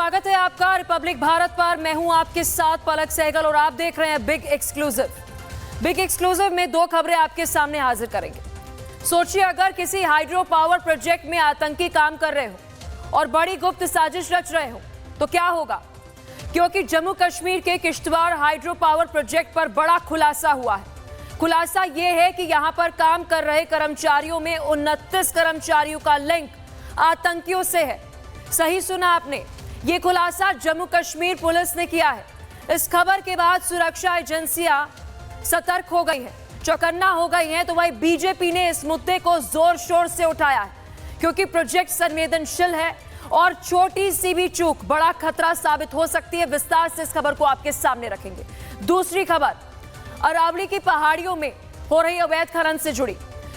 स्वागत है आपका रिपब्लिक भारत पर। मैं हूं आपके साथ पलक सहगल और आप देख रहे हैं बिग एक्सक्लूसिव। बिग एक्सक्लूसिव में दो खबरें आपके सामने हाजिर करेंगे। सोचिए अगर किसी हाइड्रो पावर प्रोजेक्ट में आतंकी काम कर रहे हो और बड़ी गुप्त साजिश रच रहे हो तो क्या होगा, क्योंकि जम्मू कश्मीर के किश्तवाड़ हाइड्रो पावर प्रोजेक्ट पर बड़ा खुलासा हुआ है। खुलासा यह है कि यहां पर काम कर रहे कर्मचारियों में 29 कर्मचारियों का लिंक आतंकियों से है। सही सुना आपने, ये खुलासा जम्मू कश्मीर पुलिस ने किया है। इस खबर के बाद सुरक्षा एजेंसियां सतर्क हो गई हैं, चौकन्ना हो गई हैं। तो वही बीजेपी ने इस मुद्दे को जोर शोर से उठाया है, क्योंकि प्रोजेक्ट संवेदनशील है और छोटी सी भी चूक बड़ा खतरा साबित हो सकती है। विस्तार से इस खबर को आपके सामने रखेंगे। दूसरी खबर अरावली की पहाड़ियों में हो रही अवैध खनन से जुड़ी,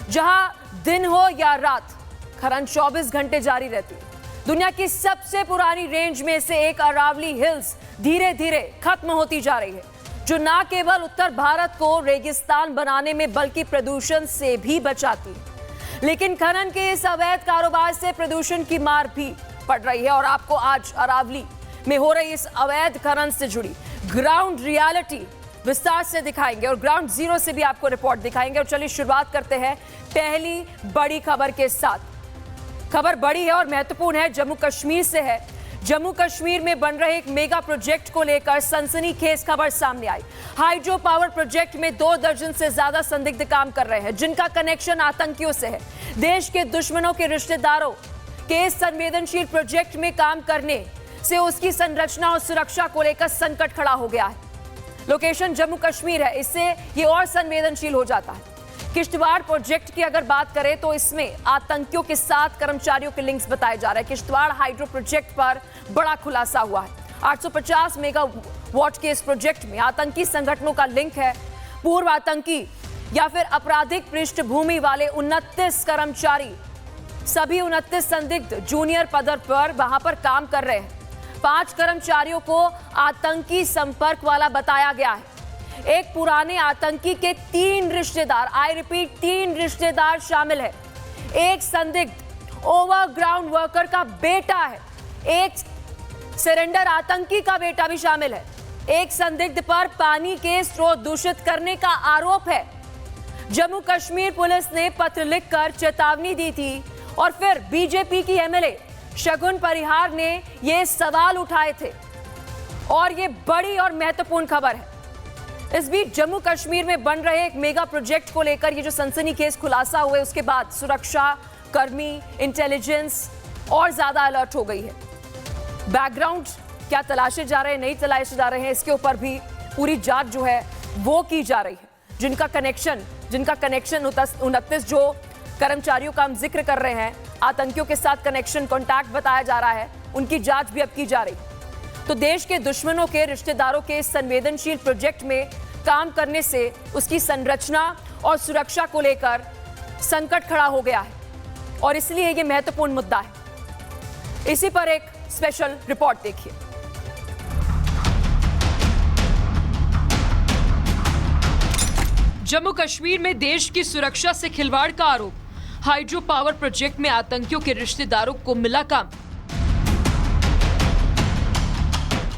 जहां दिन हो या रात खनन 24 घंटे जारी रहती है। दुनिया की सबसे पुरानी रेंज में से एक अरावली हिल्स धीरे धीरे खत्म होती जा रही है, जो न केवल उत्तर भारत को रेगिस्तान बनाने में बल्कि प्रदूषण से भी बचाती है। लेकिन खनन के इस अवैध कारोबार से प्रदूषण की मार भी पड़ रही है और आपको आज अरावली में हो रही इस अवैध खनन से जुड़ी ग्राउंड रियलिटी विस्तार से दिखाएंगे और ग्राउंड जीरो से भी आपको रिपोर्ट दिखाएंगे। और चलिए शुरुआत करते हैं पहली बड़ी खबर के साथ। खबर बड़ी है और महत्वपूर्ण है, जम्मू कश्मीर से है। जम्मू कश्मीर में बन रहे एक मेगा प्रोजेक्ट को लेकर सनसनीखेज खबर सामने आई। हाइड्रो पावर प्रोजेक्ट में 2 दर्जन से ज्यादा संदिग्ध काम कर रहे हैं, जिनका कनेक्शन आतंकियों से है। देश के दुश्मनों के रिश्तेदारों के इस संवेदनशील प्रोजेक्ट में काम करने से उसकी संरचना और सुरक्षा को लेकर संकट खड़ा हो गया है। लोकेशन जम्मू कश्मीर है, इससे ये और संवेदनशील हो जाता है। किश्तवाड़ प्रोजेक्ट की अगर बात करें तो इसमें आतंकियों के साथ कर्मचारियों के लिंक्स बताए जा रहे हैं। किश्तवाड़ हाइड्रो प्रोजेक्ट पर बड़ा खुलासा हुआ है। 850 मेगावाट के इस प्रोजेक्ट में आतंकी संगठनों का लिंक है। पूर्व आतंकी या फिर आपराधिक पृष्ठभूमि वाले 29 कर्मचारी, सभी 29 संदिग्ध जूनियर पद पर वहां पर काम कर रहे हैं। 5 कर्मचारियों को आतंकी संपर्क वाला बताया गया है। एक पुराने आतंकी के 3 रिश्तेदार, आई रिपीट 3 रिश्तेदार शामिल है। एक संदिग्ध ओवरग्राउंड वर्कर का बेटा है। एक सरेंडर आतंकी का बेटा भी शामिल है। एक संदिग्ध पर पानी के स्रोत दूषित करने का आरोप है। जम्मू कश्मीर पुलिस ने पत्र लिखकर चेतावनी दी थी और फिर बीजेपी की एमएलए शगुन परिहार ने ये सवाल उठाए थे। और ये बड़ी और महत्वपूर्ण खबर है। इस बीच जम्मू कश्मीर में बन रहे एक मेगा प्रोजेक्ट को लेकर ये जो सनसनीखेज खुलासा हुए, उसके बाद सुरक्षा कर्मी, इंटेलिजेंस और ज्यादा अलर्ट हो गई है। बैकग्राउंड क्या तलाशे जा रहे हैं, नहीं तलाशे जा रहे हैं, इसके ऊपर भी पूरी जांच जो है वो की जा रही है। जिनका कनेक्शन 29 जो कर्मचारियों का हम जिक्र कर रहे हैं, आतंकियों के साथ कनेक्शन, कॉन्टैक्ट बताया जा रहा है, उनकी जांच भी अब की जा रही है। तो देश के दुश्मनों के रिश्तेदारों के इस संवेदनशील प्रोजेक्ट में काम करने से उसकी संरचना और सुरक्षा को लेकर संकट खड़ा हो गया है और इसलिए यह महत्वपूर्ण मुद्दा है। इसी पर एक स्पेशल रिपोर्ट देखिए। जम्मू कश्मीर में देश की सुरक्षा से खिलवाड़ का आरोप। हाइड्रो पावर प्रोजेक्ट में आतंकियों के रिश्तेदारों को मिला काम।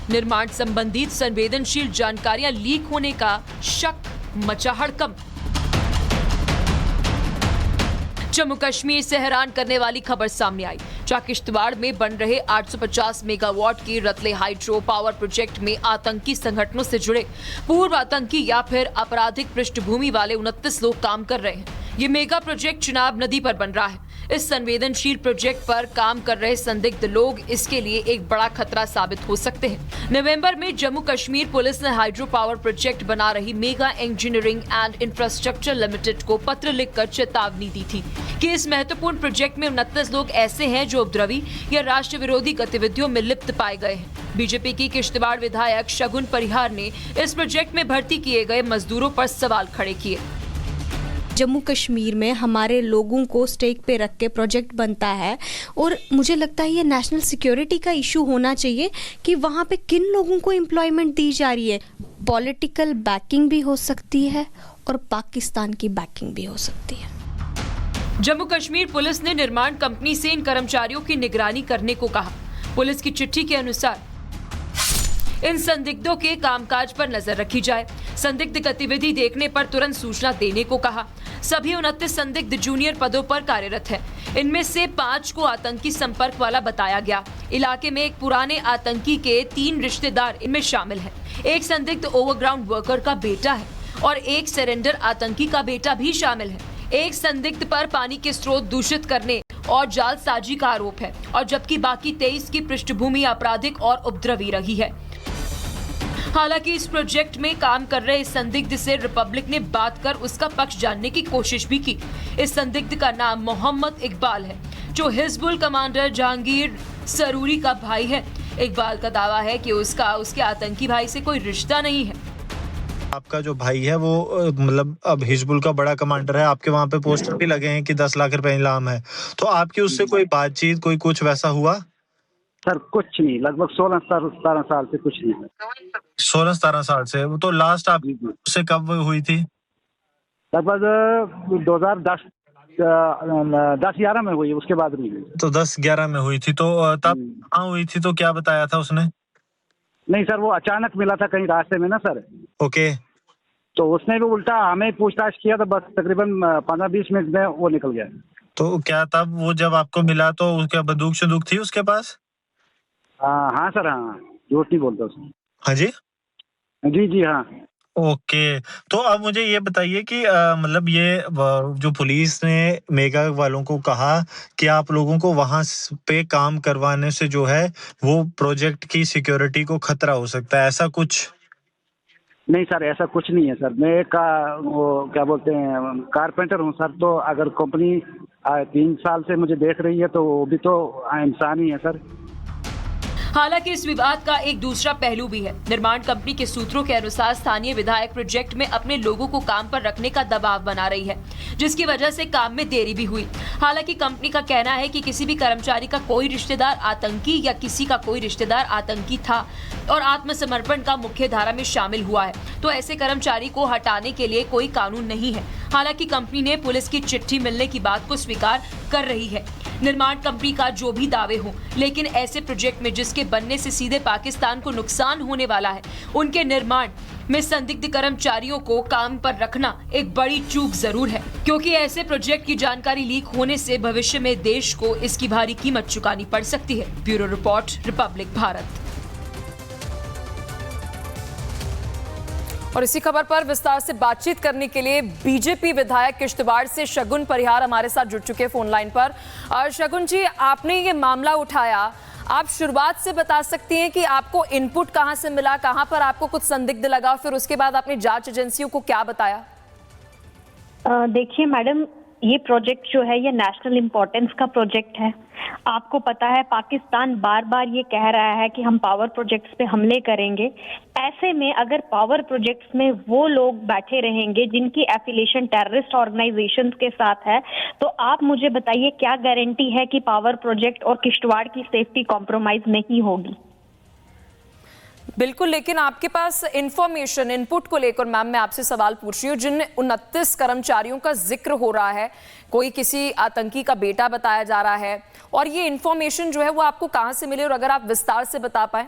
निर्माण संबंधित संवेदनशील जानकारियां लीक होने का शक, मचा हड़कंप। जम्मू कश्मीर से हैरान करने वाली खबर सामने आई, जहां किश्तवाड़ में बन रहे 850 मेगावाट की रतले हाइड्रो पावर प्रोजेक्ट में आतंकी संगठनों से जुड़े पूर्व आतंकी या फिर आपराधिक पृष्ठभूमि वाले 29 लोग काम कर रहे हैं। ये मेगा प्रोजेक्ट चिनाब नदी पर बन रहा है। इस संवेदनशील प्रोजेक्ट पर काम कर रहे संदिग्ध लोग इसके लिए एक बड़ा खतरा साबित हो सकते हैं। नवंबर में जम्मू कश्मीर पुलिस ने हाइड्रो पावर प्रोजेक्ट बना रही mega engineering and infrastructure limited को पत्र लिखकर चेतावनी दी थी कि इस महत्वपूर्ण प्रोजेक्ट में 29 लोग ऐसे हैं जो उपद्रवी या राष्ट्र विरोधी गतिविधियों में लिप्त पाए गए हैं। बीजेपी की किश्तवाड़ विधायक शगुन परिहार ने इस प्रोजेक्ट में भर्ती किए गए मजदूरों पर सवाल खड़े किए। जम्मू कश्मीर में हमारे लोगों को स्टेक पे रख के प्रोजेक्ट बनता है और मुझे लगता है ये नेशनल सिक्योरिटी का इशू होना चाहिए कि वहाँ पे किन लोगों को एम्प्लॉयमेंट दी जा रही है। पॉलिटिकल बैकिंग भी हो सकती है और पाकिस्तान की बैकिंग भी हो सकती है। जम्मू कश्मीर पुलिस ने निर्माण कंपनी से इन कर्मचारियों की निगरानी करने को कहा। पुलिस की चिट्ठी के अनुसार इन संदिग्धों के कामकाज पर नजर रखी जाए, संदिग्ध गतिविधि देखने पर तुरंत सूचना देने को कहा। सभी 29 संदिग्ध जूनियर पदों पर कार्यरत हैं। इनमें से 5 को आतंकी संपर्क वाला बताया गया। इलाके में एक पुराने आतंकी के 3 रिश्तेदार इनमें शामिल हैं। एक संदिग्ध ओवरग्राउंड वर्कर का बेटा है और एक सरेंडर आतंकी का बेटा भी शामिल है। एक संदिग्ध पर पानी के स्रोत दूषित करने और जालसाजी का आरोप है और जबकि बाकी 23 की पृष्ठभूमि आपराधिक और उपद्रवी रही है। हालांकि इस प्रोजेक्ट में काम कर रहे इस संदिग्ध से रिपब्लिक ने बात कर उसका पक्ष जानने की कोशिश भी की। इस संदिग्ध का नाम मोहम्मद इकबाल है, जो हिजबुल कमांडर जहांगीर सरूरी का भाई है। इकबाल का दावा है कि उसके आतंकी भाई से कोई रिश्ता नहीं है। आपका जो भाई है वो मतलब अब हिजबुल का बड़ा कमांडर है, आपके वहाँ पे पोस्टर भी लगे हैं कि 10 लाख रुपए इनाम है, तो आपकी उससे कोई बातचीत कोई कुछ वैसा हुआ? सर कुछ नहीं, लगभग 16-17 साल से कुछ नहीं। 16-17 साल से? तो लास्ट आप उससे कब हुई थी? लगभग 2010-11 में हुई, उसके बाद नहीं हुई। तो 10-11 में हुई थी, तो तब कहाँ हुई थी, तो क्या बताया था उसने? नहीं सर, वो अचानक मिला था कहीं रास्ते में ना सर। ओके। तो उसने भी उल्टा हमें पूछताछ किया, तो बस तकरीबन 15-20 मिनट में वो निकल गया। तो क्या तब वो जब आपको मिला तो उसके बंदूक थी उसके पास? हाँ सर, हाँ, झूठ नहीं बोलता उसने। हाँ जी जी हाँ। ओके। तो अब मुझे ये बताइए कि मतलब ये जो पुलिस ने मेगा वालों को कहा कि आप लोगों को वहां पे काम करवाने से जो है वो प्रोजेक्ट की सिक्योरिटी को खतरा हो सकता है, ऐसा कुछ? नहीं सर, ऐसा कुछ नहीं है सर। मैं वो क्या बोलते हैं, कारपेंटर हूँ सर। तो अगर कंपनी 3 साल से मुझे देख रही है तो वो भी तो इंसान ही है सर। हालांकि इस विवाद का एक दूसरा पहलू भी है। निर्माण कंपनी के सूत्रों के अनुसार स्थानीय विधायक प्रोजेक्ट में अपने लोगों को काम पर रखने का दबाव बना रही है, जिसकी वजह से काम में देरी भी हुई। हालांकि कंपनी का कहना है कि किसी भी कर्मचारी का कोई रिश्तेदार आतंकी या किसी का कोई रिश्तेदार आतंकी था और आत्मसमर्पण का मुख्य धारा में शामिल हुआ है, तो ऐसे कर्मचारी को हटाने के लिए कोई कानून नहीं है। हालांकि कंपनी ने पुलिस की चिट्ठी मिलने की बात को स्वीकार कर रही है। निर्माण कंपनी का जो भी दावे हों, लेकिन ऐसे प्रोजेक्ट में जिसके बनने से सीधे पाकिस्तान को नुकसान होने वाला है, उनके निर्माण में संदिग्ध कर्मचारियों को काम पर रखना एक बड़ी चूक जरूर है, क्योंकि ऐसे प्रोजेक्ट की जानकारी लीक होने से भविष्य में देश को इसकी भारी कीमत चुकानी पड़ सकती है। Bureau report, Republic Bharat. और इसी खबर पर विस्तार से बातचीत करने के लिए बीजेपी विधायक किश्तवाड़ से शगुन परिहार हमारे साथ जुड़ चुके हैं फोन लाइन पर। और शगुन जी, आपने ये मामला उठाया, आप शुरुआत से बता सकती हैं कि आपको इनपुट कहां से मिला, कहां पर आपको कुछ संदिग्ध लगा, फिर उसके बाद आपने जांच एजेंसियों को क्या बताया? देखिए मैडम, ये प्रोजेक्ट जो है ये नेशनल इम्पोर्टेंस का प्रोजेक्ट है। आपको पता है पाकिस्तान बार बार ये कह रहा है कि हम पावर प्रोजेक्ट्स पे हमले करेंगे। ऐसे में अगर पावर प्रोजेक्ट्स में वो लोग बैठे रहेंगे जिनकी एफिलिएशन टेररिस्ट ऑर्गेनाइजेशंस के साथ है, तो आप मुझे बताइए क्या गारंटी है कि पावर प्रोजेक्ट और किश्तवाड़ की सेफ्टी कॉम्प्रोमाइज नहीं होगी? बिल्कुल, लेकिन आपके पास इंफॉर्मेशन, इनपुट को लेकर मैम मैं आपसे सवाल पूछ रही हूँ। जिन 29 कर्मचारियों का जिक्र हो रहा है, कोई किसी आतंकी का बेटा बताया जा रहा है, और ये इंफॉर्मेशन जो है वो आपको कहाँ से मिले, और अगर आप विस्तार से बता पाए।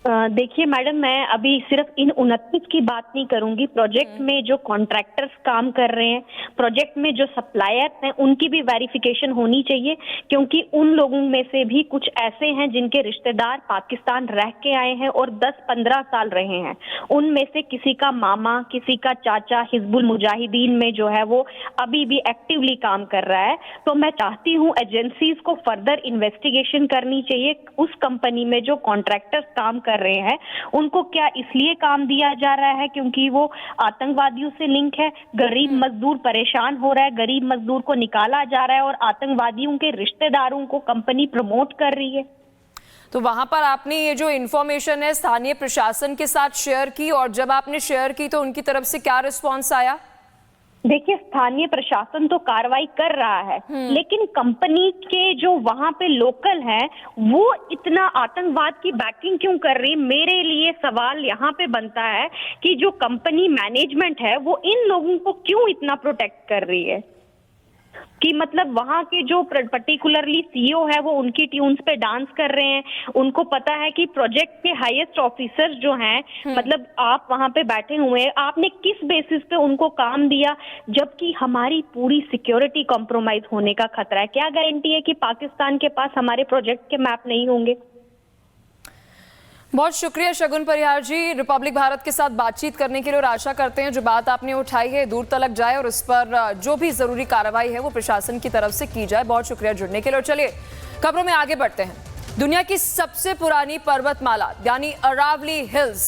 देखिए मैडम, मैं अभी सिर्फ इन 29 की बात नहीं करूंगी। प्रोजेक्ट में जो कॉन्ट्रैक्टर्स काम कर रहे हैं, प्रोजेक्ट में जो सप्लायर्स हैं, उनकी भी वेरिफिकेशन होनी चाहिए, क्योंकि उन लोगों में से भी कुछ ऐसे हैं जिनके रिश्तेदार पाकिस्तान रह के आए हैं और 10-15 साल रहे हैं। उनमें से किसी का मामा, किसी का चाचा हिजबुल मुजाहिदीन में जो है वो अभी भी एक्टिवली काम कर रहा है। तो मैं चाहती हूँ एजेंसीज को फर्दर इन्वेस्टिगेशन करनी चाहिए। उस कंपनी में जो कॉन्ट्रैक्टर्स काम कर रहे हैं उनको क्या इसलिए काम दिया जा रहा है क्योंकि वो आतंकवादियों से लिंक है? गरीब मजदूर परेशान हो रहा है, गरीब मजदूर को निकाला जा रहा है और आतंकवादियों के रिश्तेदारों को कंपनी प्रमोट कर रही है। तो वहां पर आपने ये जो इन्फॉर्मेशन है स्थानीय प्रशासन के साथ शेयर की, और जब आपने शेयर की तो उनकी तरफ से क्या रिस्पॉन्स आया? देखिए, स्थानीय प्रशासन तो कार्रवाई कर रहा है, लेकिन कंपनी के जो वहां पे लोकल हैं वो इतना आतंकवाद की बैकिंग क्यों कर रही है? मेरे लिए सवाल यहाँ पे बनता है कि जो कंपनी मैनेजमेंट है वो इन लोगों को क्यों इतना प्रोटेक्ट कर रही है? कि मतलब वहाँ के जो पर्टिकुलरली सीईओ है वो उनकी ट्यून्स पे डांस कर रहे हैं, उनको पता है कि प्रोजेक्ट के हाईएस्ट ऑफिसर्स जो हैं, मतलब आप वहाँ पे बैठे हुए हैं, आपने किस बेसिस पे उनको काम दिया, जबकि हमारी पूरी सिक्योरिटी कॉम्प्रोमाइज होने का खतरा है। क्या गारंटी है कि पाकिस्तान के पास हमारे प्रोजेक्ट के मैप नहीं होंगे? बहुत शुक्रिया शगुन परिहार जी, रिपब्लिक भारत के साथ बातचीत करने के लिए, और आशा करते हैं जो बात आपने उठाई है दूर तलक जाए और इस पर जो भी जरूरी कार्रवाई है वो प्रशासन की तरफ से की जाए। बहुत शुक्रिया जुड़ने के लिए। और चलिए खबरों में आगे बढ़ते हैं। दुनिया की सबसे पुरानी पर्वतमाला यानी अरावली हिल्स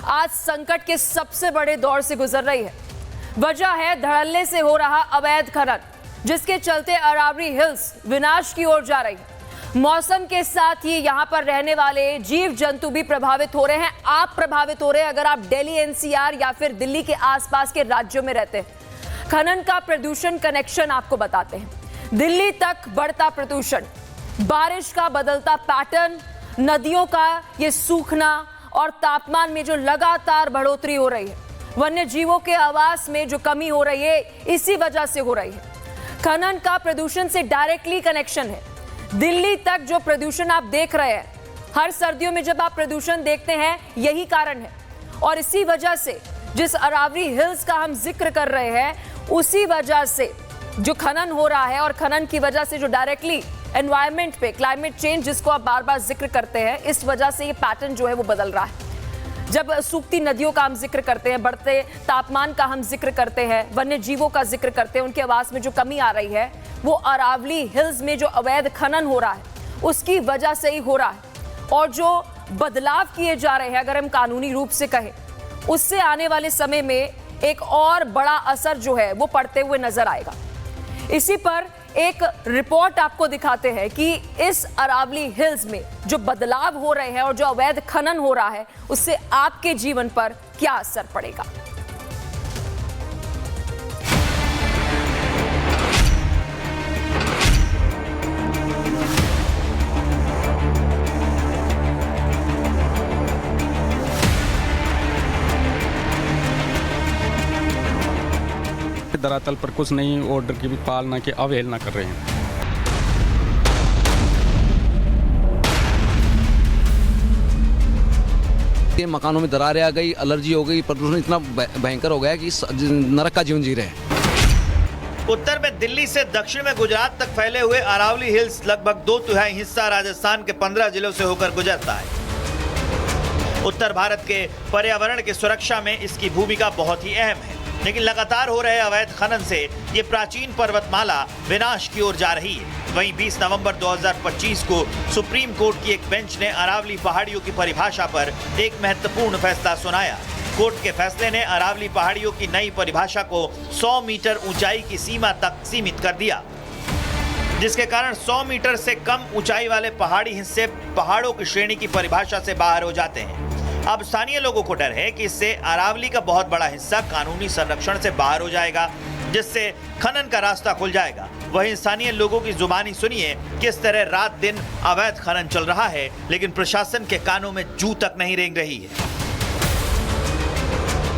आज संकट के सबसे बड़े दौर से गुजर रही है। वजह है धड़ल्ले से हो रहा अवैध खनन, जिसके चलते अरावली हिल्स विनाश की ओर जा रही है। मौसम के साथ ही यहां पर रहने वाले जीव जंतु भी प्रभावित हो रहे हैं। आप प्रभावित हो रहे हैं अगर आप दिल्ली एनसीआर या फिर दिल्ली के आसपास के राज्यों में रहते हैं। खनन का प्रदूषण कनेक्शन आपको बताते हैं। दिल्ली तक बढ़ता प्रदूषण, बारिश का बदलता पैटर्न, नदियों का ये सूखना और तापमान में जो लगातार बढ़ोतरी हो रही है, वन्य जीवों के आवास में जो कमी हो रही है, इसी वजह से हो रही है। खनन का प्रदूषण से डायरेक्टली कनेक्शन है। दिल्ली तक जो प्रदूषण आप देख रहे हैं, हर सर्दियों में जब आप प्रदूषण देखते हैं, यही कारण है। और इसी वजह से जिस अरावली हिल्स का हम जिक्र कर रहे हैं, उसी वजह से जो खनन हो रहा है और खनन की वजह से जो डायरेक्टली एनवायरनमेंट पे क्लाइमेट चेंज जिसको आप बार बार जिक्र करते हैं, इस वजह से ये पैटर्न जो है वो बदल रहा है। जब सूखती नदियों का हम जिक्र करते हैं, बढ़ते तापमान का हम जिक्र करते हैं, वन्य जीवों का जिक्र करते हैं, उनके आवास में जो कमी आ रही है, वो अरावली हिल्स में जो अवैध खनन हो रहा है उसकी वजह से ही हो रहा है। और जो बदलाव किए जा रहे हैं, अगर हम कानूनी रूप से कहें, उससे आने वाले समय में एक और बड़ा असर जो है वो पड़ते हुए नजर आएगा। इसी पर एक रिपोर्ट आपको दिखाते हैं कि इस अरावली हिल्स में जो बदलाव हो रहे हैं और जो अवैध खनन हो रहा है, उससे आपके जीवन पर क्या असर पड़ेगा। धरातल पर कुछ नहीं, ऑर्डर की भी पालना की अवहेलना कर रहे हैं। के मकानों में दरारें आ गई, एलर्जी हो गई, प्रदूषण इतना भयंकर हो गया कि नरक का जीवन जी रहे हैं। उत्तर में दिल्ली से दक्षिण में गुजरात तक फैले हुए अरावली हिल्स लगभग 2/3 हिस्सा राजस्थान के 15 जिलों से होकर गुजरता है। उत्तर भारत के पर्यावरण की सुरक्षा में इसकी भूमिका बहुत ही अहम है, लेकिन लगातार हो रहे अवैध खनन से ये प्राचीन पर्वतमाला विनाश की ओर जा रही है। वहीं 20 नवंबर 2025 को सुप्रीम कोर्ट की एक बेंच ने अरावली पहाड़ियों की परिभाषा पर एक महत्वपूर्ण फैसला सुनाया। कोर्ट के फैसले ने अरावली पहाड़ियों की नई परिभाषा को 100 मीटर ऊंचाई की सीमा तक सीमित कर दिया, जिसके कारण 100 मीटर से कम ऊंचाई वाले पहाड़ी हिस्से पहाड़ों की श्रेणी की परिभाषा से बाहर हो जाते हैं। अब स्थानीय लोगों को डर है कि इससे अरावली का बहुत बड़ा हिस्सा कानूनी संरक्षण से बाहर हो जाएगा, जिससे खनन का रास्ता खुल जाएगा। वहीं स्थानीय लोगों की जुबानी सुनिए किस तरह रात दिन अवैध खनन चल रहा है, लेकिन प्रशासन के कानों में जू तक नहीं रेंग रही है।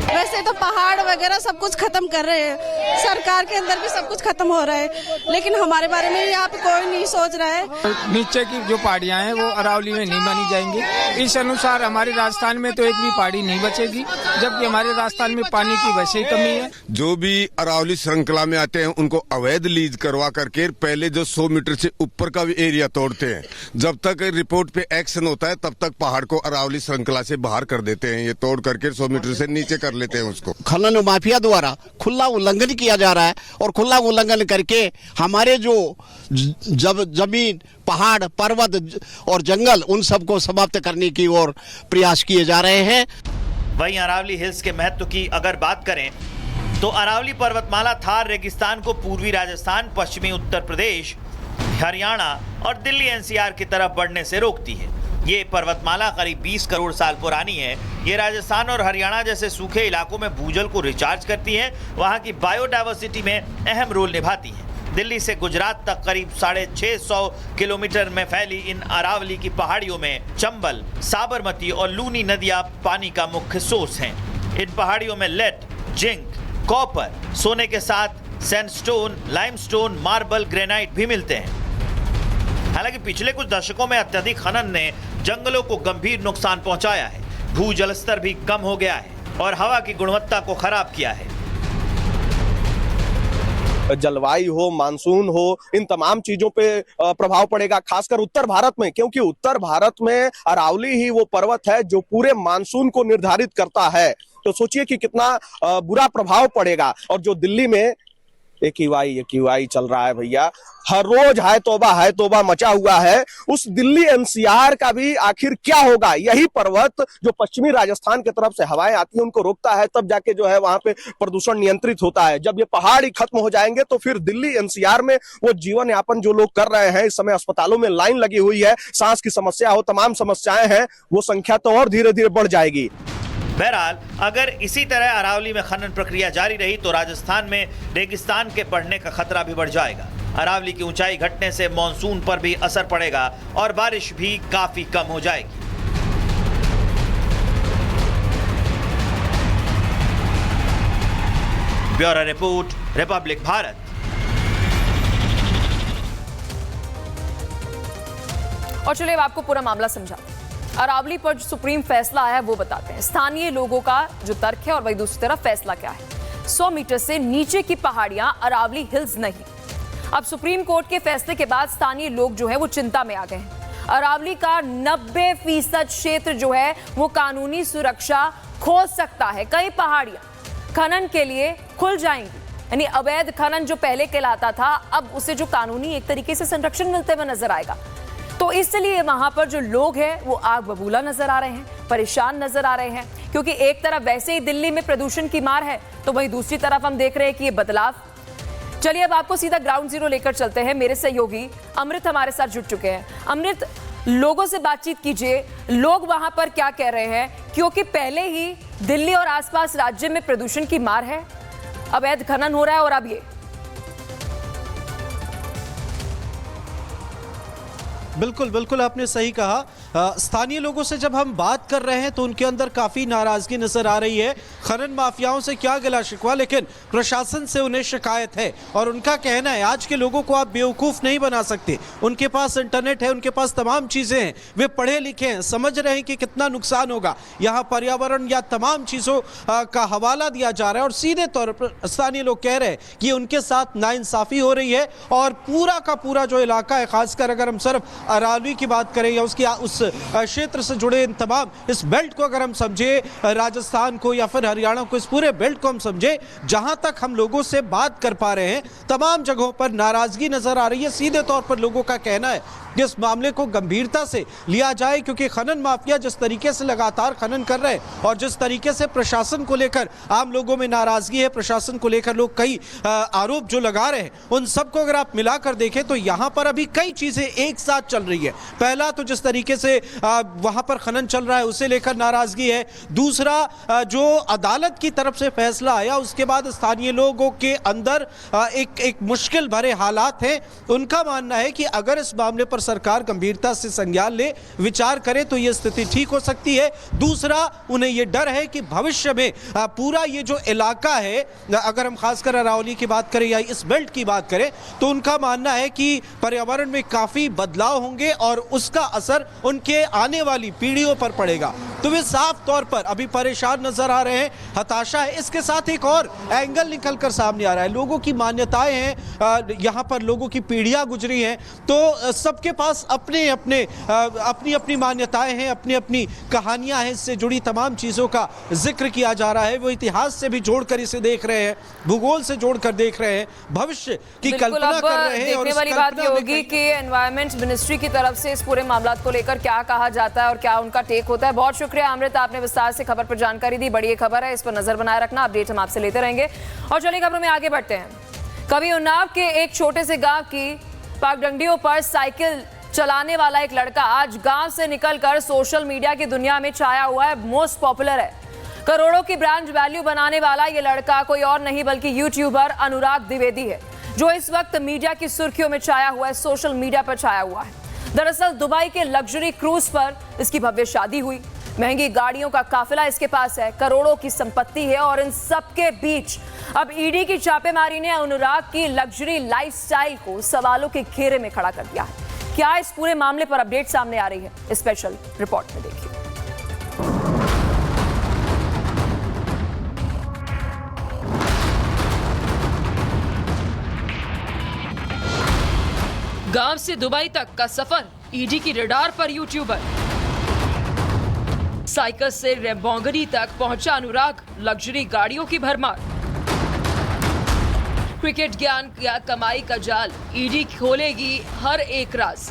वैसे तो पहाड़ वगैरह सब कुछ खत्म कर रहे हैं, सरकार के अंदर भी सब कुछ खत्म हो रहा है, लेकिन हमारे बारे में यहाँ पे कोई नहीं सोच रहा है। नीचे की जो पहाड़ियाँ हैं वो अरावली में नहीं मानी जाएंगी। इस अनुसार हमारे राजस्थान में तो एक भी पहाड़ी नहीं बचेगी, जबकि हमारे राजस्थान में पानी की वैसे ही कमी है। जो भी अरावली श्रृंखला में आते हैं उनको अवैध लीज करवा करके पहले जो 100 मीटर से ऊपर का भी एरिया तोड़ते हैं। जब तक रिपोर्ट पे एक्शन होता है तब तक पहाड़ को अरावली श्रृंखला से बाहर कर देते हैं। ये तोड़ करके 100 मीटर से नीचे कर लेते हैं उसको। खनन माफिया द्वारा खुला उल्लंघन किया जा रहा है और खुला उल्लंघन करके हमारे जो जमीन, पहाड़, पर्वत और जंगल, उन सबको समाप्त करने की ओर प्रयास किए जा रहे हैं। वहीं अरावली हिल्स के महत्व की अगर बात करें तो अरावली पर्वतमाला थार रेगिस्तान को पूर्वी राजस्थान, पश्चिमी उत्तर प्रदेश, हरियाणा और दिल्ली एनसीआर की तरफ बढ़ने से रोकती है। ये पर्वतमाला करीब 20 करोड़ साल पुरानी है। ये राजस्थान और हरियाणा जैसे सूखे इलाकों में भूजल को रिचार्ज करती है, वहाँ की बायोडायवर्सिटी में अहम रोल निभाती है। दिल्ली से गुजरात तक करीब 650 किलोमीटर में फैली इन अरावली की पहाड़ियों में चंबल, साबरमती और लूनी नदियाँ पानी का मुख्य सोर्स हैं। इन पहाड़ियों में लेड, जिंक, कॉपर, सोने के साथ सैंडस्टोन, लाइमस्टोन, मार्बल, ग्रेनाइट भी मिलते हैं। हालांकि पिछले कुछ दशकों में अत्यधिक खनन ने जंगलों को गंभीर नुकसान पहुंचाया है, भूजल स्तर भी कम हो गया है और हवा की गुणवत्ता को खराब किया है। जलवायु हो, मानसून हो, इन तमाम चीजों पे प्रभाव पड़ेगा, खासकर उत्तर भारत में, क्योंकि उत्तर भारत में अरावली ही वो पर्वत है जो पूरे मानसून को निर्धारित करता है। तो सोचिए कि कितना बुरा प्रभाव पड़ेगा। और जो दिल्ली में AQI चल रहा है भैया, हर रोज है तौबा मचा हुआ है। उस दिल्ली NCR का भी आखिर क्या होगा? यही पर्वत जो पश्चिमी राजस्थान की तरफ से हवाएं आती हैं उनको रोकता है, तब जाके जो है वहां पे प्रदूषण नियंत्रित होता है। जब ये पहाड़ ही खत्म हो जाएंगे तो फिर दिल्ली NCR में वो जीवन यापन जो लोग कर रहे हैं, इस समय अस्पतालों में लाइन लगी हुई है, सांस की समस्या हो, तमाम समस्याएं हैं, वो संख्या तो और धीरे धीरे बढ़ जाएगी। बहरहाल अगर इसी तरह अरावली में खनन प्रक्रिया जारी रही तो राजस्थान में रेगिस्तान के बढ़ने का खतरा भी बढ़ जाएगा। अरावली की ऊंचाई घटने से मॉनसून पर भी असर पड़ेगा और बारिश भी काफी कम हो जाएगी। Bureau report, Republic Bharat. और चलिए अब आपको पूरा मामला समझाते हैं। अरावली पर जो सुप्रीम फैसला आया है वो बताते हैं। स्थानीय लोगों का जो तर्क है और वही दूसरी तरफ फैसला क्या है। 100 मीटर से नीचे की पहाड़ियां अरावली हिल्स नहीं। अब सुप्रीम कोर्ट के फैसले के बाद स्थानीय लोग जो है वो चिंता में आ गए हैं। अरावली का 90% क्षेत्र जो है वो कानूनी सुरक्षा खो सकता है। कई पहाड़ियां खनन के लिए खुल जाएंगी, यानी अवैध खनन जो पहले कहलाता था अब उसे जो कानूनी एक तरीके से संरक्षण मिलते हुए नजर आएगा। तो इसलिए वहां पर जो लोग हैं वो आग बबूला नजर आ रहे हैं, परेशान नजर आ रहे हैं, क्योंकि एक तरफ वैसे ही दिल्ली में प्रदूषण की मार है तो वहीं दूसरी तरफ हम देख रहे हैं कि ये बदलाव। चलिए अब आपको सीधा ग्राउंड जीरो लेकर चलते हैं। मेरे सहयोगी अमृत हमारे साथ जुड़ चुके हैं। अमृत, लोगों से बातचीत कीजिए, लोग वहां पर क्या कह रहे हैं, क्योंकि पहले ही दिल्ली और आसपास राज्य में प्रदूषण की मार है, अवैध खनन हो रहा है और अब ये। बिल्कुल आपने सही कहा। स्थानीय लोगों से जब हम बात कर रहे हैं तो उनके अंदर काफ़ी नाराज़गी नज़र आ रही है। खनन माफियाओं से क्या गिला शिकवा, लेकिन प्रशासन से उन्हें शिकायत है और उनका कहना है आज के लोगों को आप बेवकूफ़ नहीं बना सकते। उनके पास इंटरनेट है, उनके पास तमाम चीज़ें हैं, वे पढ़े लिखे हैं, समझ रहे हैं कि कितना नुकसान होगा। यहाँ पर्यावरण या तमाम चीज़ों का हवाला दिया जा रहा है और सीधे तौर पर स्थानीय लोग कह रहे हैं कि उनके साथ नाइंसाफ़ी हो रही है। और पूरा का पूरा जो इलाका है, खासकर अगर हम सिर्फ अरावली की बात करें या उसकी उस क्षेत्र से जुड़े इन तमाम इस बेल्ट को अगर हम समझे, राजस्थान को या फिर हरियाणा को, इस पूरे बेल्ट को हम समझे, जहां तक हम लोगों से बात कर पा रहे हैं तमाम जगहों पर नाराजगी नजर आ रही है। सीधे तौर पर लोगों का कहना है कि इस मामले को गंभीरता से लिया जाए, क्योंकि खनन माफिया जिस तरीके से लगातार खनन कर रहे हैं और जिस तरीके से प्रशासन को लेकर आम लोगों में नाराजगी है, प्रशासन को लेकर लोग कई आरोप जो लगा रहे हैं, उन सबको अगर आप मिलाकर देखें तो यहाँ पर अभी कई चीजें एक साथ चल रही है। पहला तो जिस तरीके से वहां पर खनन चल रहा है उसे लेकर नाराजगी है। दूसरा जो अदालत की तरफ से फैसला आया उसके बाद स्थानीय लोगों के अंदर एक मुश्किल भरे हालात हैं। उनका मानना है कि अगर इस मामले पर सरकार गंभीरता से संज्ञान ले, विचार करे तो यह स्थिति ठीक हो सकती है। दूसरा, उन्हें यह डर है कि भविष्य में पूरा ये जो इलाका है, अगर हम खासकर अरावली की बात करें या इस बेल्ट की बात करें, तो उनका मानना है कि पर्यावरण में काफी बदलाव होंगे और उसका असर उनके आने वाली पीढ़ियों पर पड़ेगा। तो वे साफ तौर पर अभी परेशान नजर आ रहे हैं, हताशा है। इसके साथ एक और एंगल निकलकर सामने आ रहा है। लोगों की मान्यताएं हैं, यहाँ पर लोगों की पीढ़ियां गुजरी हैं, तो सबके पास अपनी अपनी मान्यताएं हैं, अपनी अपनी कहानियां हैं। इससे जुड़ी तमाम चीजों का जिक्र किया जा रहा है। वो इतिहास से भी जोड़कर इसे देख रहे हैं, भूगोल से जोड़कर देख रहे हैं, भविष्य की कल्पना कर रहे हैं। देखने वाली बात ये होगी कि एनवायरमेंट मिनिस्ट्री की तरफ से इस पूरे मामला को लेकर क्या कहा जाता है और क्या उनका टेक होता है। बहुत शुक्रिया अमृत, आपने विस्तार से खबर पर जानकारी दी। बड़ी खबर है, इस पर नजर बनाए रखना, अपडेट हम आपसे लेते रहेंगे। और चलिए खबरों में आगे बढ़ते हैं। कभी उन्नाव के एक छोटे से गांव की पगडंडियों पर साइकिल चलाने वाला एक लड़का आज गांव से निकलकर सोशल मीडिया की दुनिया में छाया हुआ है, मोस्ट पॉपुलर है। करोड़ों की ब्रांड वैल्यू बनाने वाला ये लड़का कोई और नहीं बल्कि यूट्यूबर अनुराग द्विवेदी है, जो इस वक्त मीडिया की सुर्खियों में छाया हुआ है, सोशल मीडिया पर छाया हुआ है। दरअसल दुबई के लग्जरी क्रूज पर इसकी भव्य शादी हुई। महंगी गाड़ियों का काफिला इसके पास है, करोड़ों की संपत्ति है और इन सबके बीच अब ईडी की छापेमारी ने अनुराग की लग्जरी लाइफस्टाइल को सवालों के घेरे में खड़ा कर दिया है। क्या इस पूरे मामले पर अपडेट सामने आ रही है, स्पेशल रिपोर्ट में देखिए। गांव से दुबई तक का सफर, ईडी की रडार पर यूट्यूबर। साइकिल से रेम्बोंगिनी तक पहुंचा अनुराग, लग्जरी गाड़ियों की भरमार। क्रिकेट ज्ञान या कमाई का जाल, ईडी खोलेगी हर एक राज।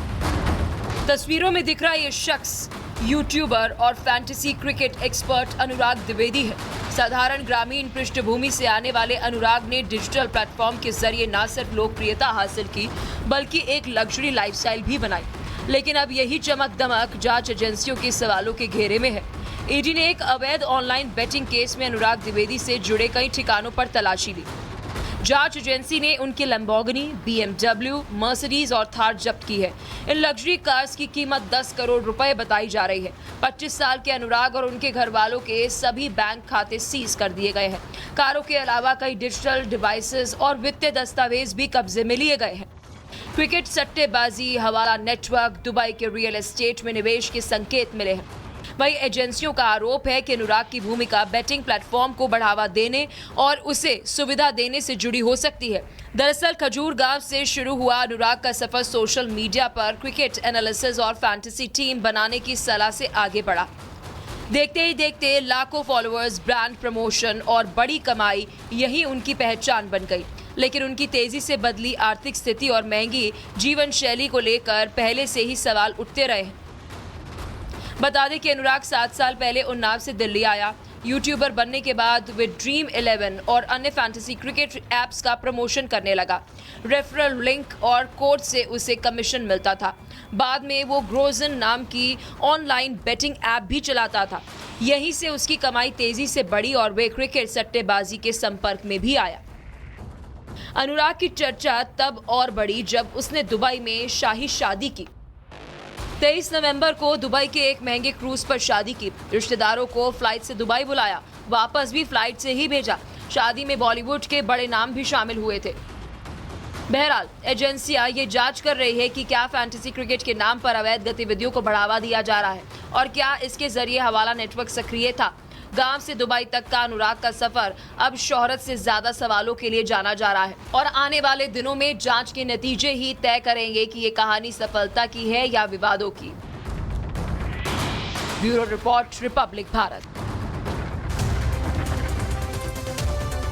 तस्वीरों में दिख रहा ये शख्स यूट्यूबर और फैंटेसी क्रिकेट एक्सपर्ट अनुराग द्विवेदी है। साधारण ग्रामीण पृष्ठभूमि से आने वाले अनुराग ने डिजिटल प्लेटफॉर्म के जरिए न सिर्फ लोकप्रियता हासिल की बल्कि एक लग्जरी लाइफस्टाइल भी बनाई। लेकिन अब यही चमक दमक जांच एजेंसियों के सवालों के घेरे में है। ईडी ने एक अवैध ऑनलाइन बेटिंग केस में अनुराग द्विवेदी से जुड़े कई ठिकानों पर तलाशी ली। जांच एजेंसी ने उनकी लैम्बोर्गिनी, BMW, मर्सिडीज और थार जब्त की है। इन लग्जरी कार्स की कीमत 10 करोड़ रुपए बताई जा रही है। 25 साल के अनुराग और उनके घर वालों के सभी बैंक खाते सीज कर दिए गए हैं। कारों के अलावा कई डिजिटल डिवाइसेस और वित्तीय दस्तावेज भी कब्जे में लिए गए हैं। क्रिकेट, सट्टेबाजी, हवाला नेटवर्क, दुबई के रियल एस्टेट में निवेश के संकेत मिले हैं। वहीं एजेंसियों का आरोप है कि अनुराग की भूमिका बेटिंग प्लेटफॉर्म को बढ़ावा देने और उसे सुविधा देने से जुड़ी हो सकती है। दरअसल खजूर गांव से शुरू हुआ अनुराग का सफर सोशल मीडिया पर क्रिकेट एनालिसिस और फैंटेसी टीम बनाने की सलाह से आगे बढ़ा। देखते ही देखते लाखों फॉलोअर्स, ब्रांड प्रमोशन और बड़ी कमाई, यही उनकी पहचान बन गई। लेकिन उनकी तेजी से बदली आर्थिक स्थिति और महंगी जीवन शैली को लेकर पहले से ही सवाल उठते रहे हैं। बता दें कि अनुराग 7 साल पहले उन्नाव से दिल्ली आया। यूट्यूबर बनने के बाद वे ड्रीम 11 और अन्य फैंटेसी क्रिकेट ऐप्स का प्रमोशन करने लगा। रेफरल लिंक और कोड से उसे कमीशन मिलता था। बाद में वो ग्रोजन नाम की ऑनलाइन बेटिंग ऐप भी चलाता था। यहीं से उसकी कमाई तेजी से बढ़ी और वे क्रिकेट सट्टेबाजी के संपर्क में भी आया। अनुराग की चर्चा तब और बढ़ी जब उसने दुबई में शाही शादी की। 23 नवंबर को दुबई के एक महंगे क्रूज पर शादी की। रिश्तेदारों को फ्लाइट से दुबई बुलाया, वापस भी फ्लाइट से ही भेजा। शादी में बॉलीवुड के बड़े नाम भी शामिल हुए थे। बहरहाल एजेंसियां ये जांच कर रही है कि क्या फैंटेसी क्रिकेट के नाम पर अवैध गतिविधियों को बढ़ावा दिया जा रहा है और क्या इसके जरिए हवाला नेटवर्क सक्रिय था। गांव से दुबई तक का अनुराग का सफर अब शोहरत से ज्यादा सवालों के लिए जाना जा रहा है और आने वाले दिनों में जांच के नतीजे ही तय करेंगे कि ये कहानी सफलता की है या विवादों की। Bureau report, Republic Bharat.